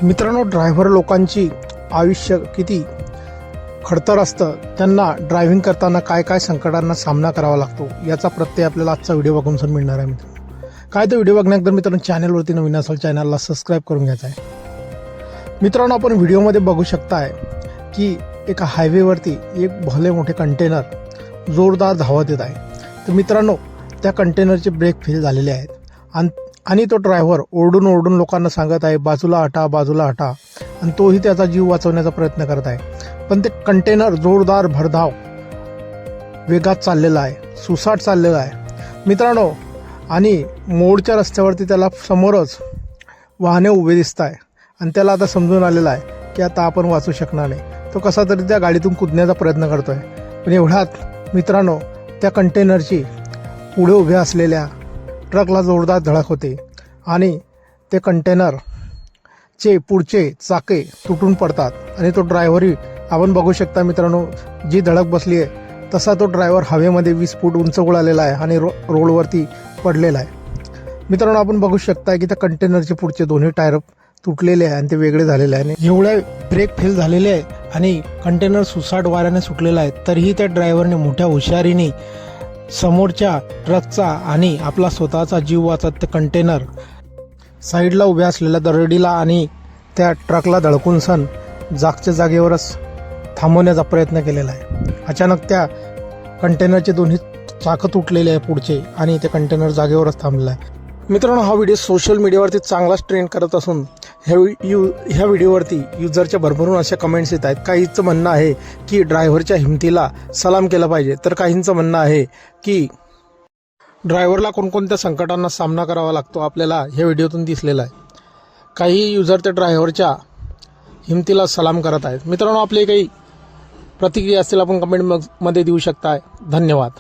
मित्रांनो, ड्रायव्हर लोकांची आयुष्य किती खडतर असतं, त्यांना ड्रायव्हिंग करताना काय काय संकटांना सामना करावा लागतो याचा प्रत्यय आपल्याला आजचा व्हिडिओ बघून सर मिळणार आहे. मित्रांनो, काय तो व्हिडिओ बघण्यानंतर मित्रांनो चॅनलवरती नवीन असेल चॅनलला सबस्क्राईब करून घ्यायचा आहे. मित्रांनो, आपण व्हिडिओमध्ये बघू शकताय की एका हायवेवरती एक भले मोठे कंटेनर जोरदार धावत येत आहे. तर मित्रांनो, त्या कंटेनरचे ब्रेक फेल झालेले आहेत आणि तो ड्रायव्हर ओरडून ओरडून लोकांना सांगत आहे बाजूला हटा बाजूला हटा, आणि तोही त्याचा जीव वाचवण्याचा प्रयत्न करत आहे. पण ते कंटेनर जोरदार भरधाव वेगात चाललेला आहे, सुसाट चाललेला आहे मित्रांनो. आणि मोडच्या रस्त्यावरती त्याला समोरच वाहने उभे दिसत आहे आणि त्याला आता समजून आलेलं आहे की आता आपण वाचू शकणार नाही. तो कसा तरी त्या गाडीतून कुदण्याचा प्रयत्न करतोय. पण एवढ्यात मित्रांनो, त्या कंटेनरची पुढे उभ्या असलेल्या ट्रकला जोरदार धडक होते आणि ते कंटेनरचे पुढचे चाके तुटून पडतात आणि तो ड्रायव्हरही आपण बघू शकता मित्रांनो, जी धडक बसली आहे तसा तो ड्रायव्हर हवेमध्ये 20 फूट उंच उडालेला आहे आणि रोडवरती पडलेला आहे. मित्रांनो, आपण बघू शकता की त्या कंटेनरचे पुढचे दोन्ही टायर तुटलेले आहे आणि ते वेगळे झालेले आहे. एवढ्या ब्रेक फेल झालेले आहे आणि कंटेनर सुसाट वाऱ्याने सुटलेला आहे, तरीही त्या ड्रायव्हरने मोठ्या हुशारीने समोरच्या ट्रकचा आणि आपला स्वतःचा जीव वाचत ते कंटेनर साईडला उभ्या असलेल्या दरडीला आणि त्या ट्रकला धडकून सण जागच्या जागेवरच थांबवण्याचा प्रयत्न केलेला आहे. अचानक त्या कंटेनरचे दोन्ही चाकं तुटलेले आहे पुढचे आणि ते कंटेनर जागेवरच थांबलेलं आहे. मित्रांनो, हा व्हिडिओ सोशल मीडियावरती चांगलाच ट्रेंड करत असून ह्या व्हिडिओवरती युजरच्या भरभरून अशा कमेंट्स येत आहेत. काहींचं म्हणणं आहे की ड्रायव्हरच्या हिमतीला सलाम केला पाहिजे, तर काहींचं म्हणणं आहे की ड्रायव्हरला कोणकोणत्या संकटांना सामना करावा लागतो आपल्याला ह्या व्हिडिओतून दिसलेला आहे. काही युजर त्या ड्रायव्हरच्या हिमतीला सलाम करत आहेत. मित्रांनो, आपले काही प्रतिक्रिया असतील आपण कमेंटमध्ये देऊ शकता. धन्यवाद.